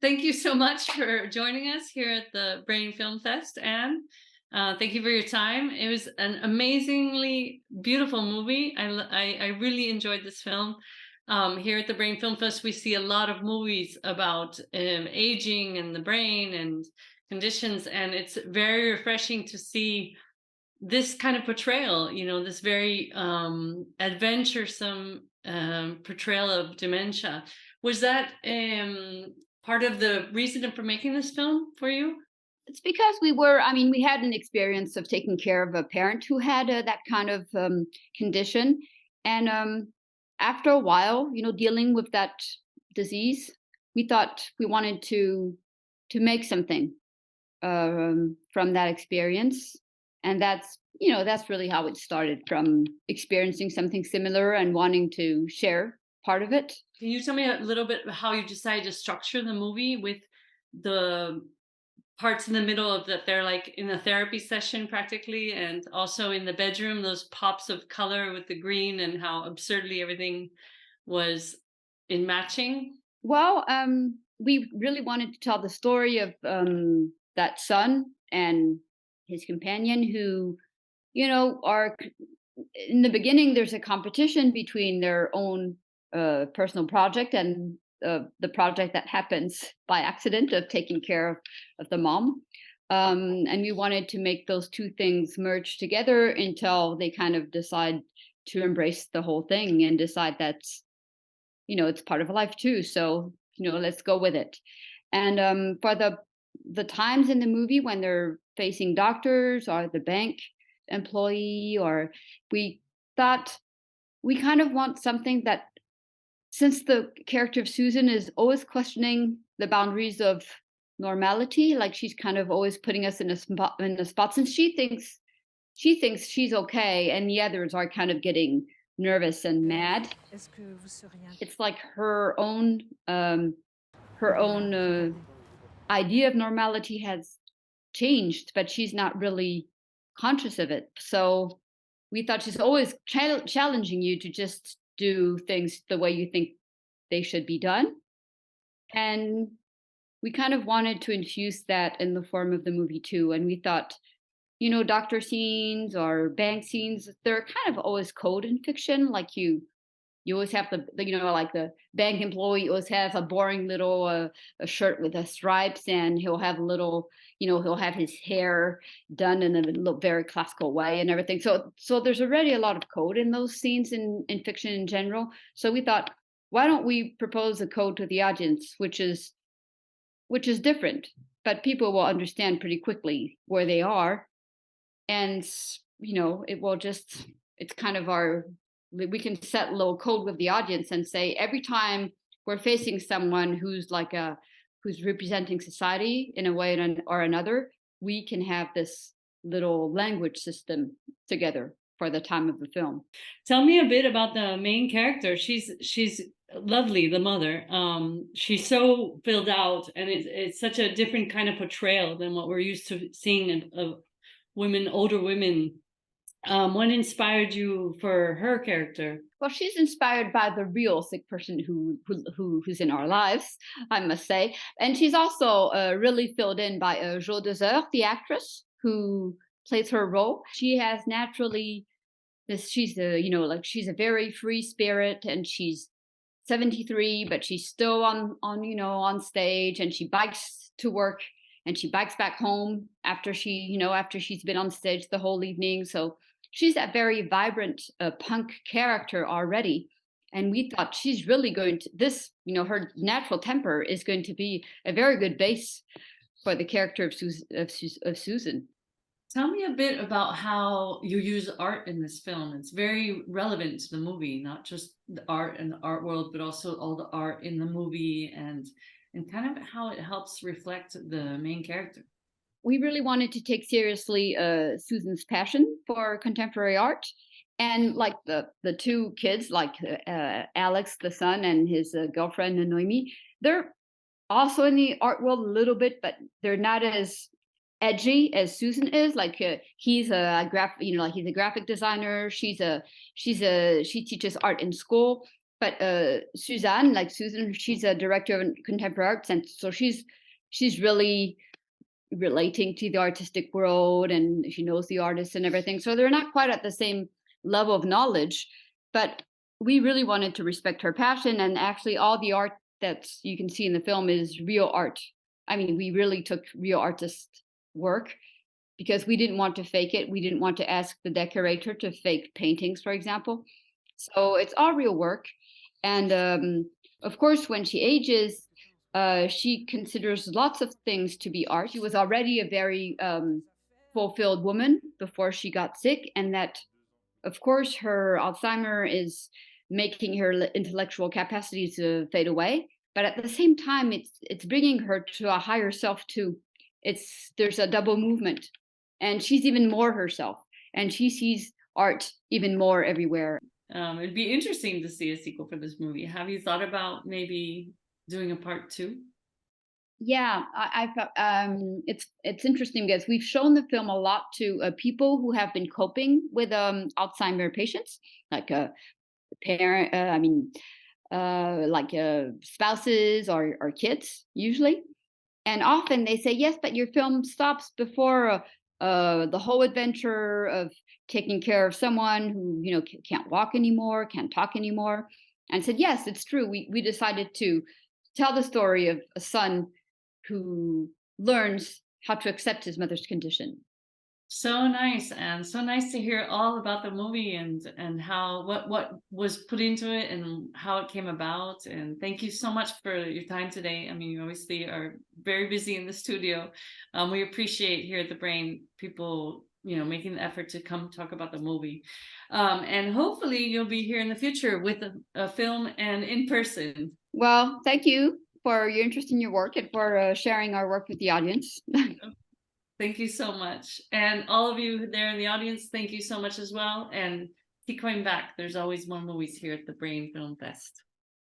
Thank you so much for joining us here at the Brain Film Fest, Anne. Thank you for your time. It was an amazingly beautiful movie. I really enjoyed this film. Here at the Brain Film Fest, we see a lot of movies about aging and the brain and conditions, and it's very refreshing to see this kind of portrayal. This very adventuresome portrayal of dementia. Was that part of the reason for making this film for you? It's because we had an experience of taking care of a parent who had that kind of condition. And after a while, dealing with that disease, we thought we wanted to make something from that experience. And that's really how it started, from experiencing something similar and wanting to share part of it. Can you tell me a little bit how you decided to structure the movie with the parts in the middle of that they're like in a therapy session practically, and also in the bedroom, those pops of color with the green and how absurdly everything was in matching? Well, we really wanted to tell the story of that son and his companion who, are in the beginning, there's a competition between their own personal project and the project that happens by accident of taking care of the mom. And we wanted to make those two things merge together until they kind of decide to embrace the whole thing and decide that's it's part of life too. So, let's go with it. And for the times in the movie when they're facing doctors or the bank employee, or we thought we kind of want something that, since the character of Susan is always questioning the boundaries of normality, like she's kind of always putting us in a spot, since she thinks she's okay and the others are kind of getting nervous and mad. Est-ce que vous seriez It's like her own idea of normality has changed, but she's not really conscious of it. So we thought she's always challenging you to just do things the way you think they should be done. And we kind of wanted to infuse that in the form of the movie too. And we thought, doctor scenes or bank scenes, they're kind of always code in fiction. Like you always have like the bank employee always has a boring little a shirt with the stripes, and he'll have a little, he'll have his hair done in a very classical way and everything. So there's already a lot of code in those scenes in fiction in general. So we thought, why don't we propose a code to the audience, which is different, but people will understand pretty quickly where they are, and it will just, it's kind of our, we can set a little code with the audience and say every time we're facing someone who's representing society in a way or another, we can have this little language system together for the time of the film. Tell me a bit about the main character. She's lovely, the mother. She's so filled out, and it's such a different kind of portrayal than what we're used to seeing of women, older women. What inspired you for her character? Well, she's inspired by the real sick person who's in our lives, I must say, and she's also really filled in by Jo Dezeur, the actress who plays her role. She has naturally this. She's a like she's a very free spirit, and she's 73, but she's still on stage, and she bikes to work and she bikes back home after she's been on stage the whole evening. So she's a very vibrant punk character already. And we thought she's really going to, her natural temper is going to be a very good base for the character of Susan. Tell me a bit about how you use art in this film. It's very relevant to the movie, not just the art and the art world, but also all the art in the movie, and kind of how it helps reflect the main character. We really wanted to take seriously Susan's passion for contemporary art, and like the two kids, like Alex, the son, and his girlfriend Noemi, they're also in the art world a little bit, but they're not as edgy as Susan is. Like he's a like he's a graphic designer. She teaches art in school, But Suzanne, like Susan, she's a director of contemporary arts, and so she's really relating to the artistic world, and she knows the artists and everything. So they're not quite at the same level of knowledge, but we really wanted to respect her passion. And actually, all the art that you can see in the film is real art. I mean, we really took real artist work because we didn't want to fake it. We didn't want to ask the decorator to fake paintings, for example. So it's all real work. And of course, when she ages, she considers lots of things to be art. She was already a very fulfilled woman before she got sick, and that, of course, her Alzheimer is making her intellectual capacities to fade away. But at the same time, it's bringing her to a higher self too. There's a double movement, and she's even more herself, and she sees art even more everywhere. It'd be interesting to see a sequel for this movie. Have you thought about maybe doing a part two? Yeah, I thought it's interesting because we've shown the film a lot to people who have been coping with Alzheimer patients, like parent. Like spouses or kids usually, and often they say yes, but your film stops before the whole adventure of taking care of someone who can't walk anymore, can't talk anymore. And I said yes, it's true. We decided to tell the story of a son who learns how to accept his mother's condition. So nice, and so nice to hear all about the movie and how what was put into it and how it came about. And thank you so much for your time today. I mean, you obviously are very busy in the studio. We appreciate here at the Brain people, making the effort to come talk about the movie. And hopefully you'll be here in the future with a film and in person. Well, thank you for your interest in your work and for sharing our work with the audience. Thank you so much. And all of you there in the audience, thank you so much as well. And keep coming back. There's always more movies here at the Brain Film Fest.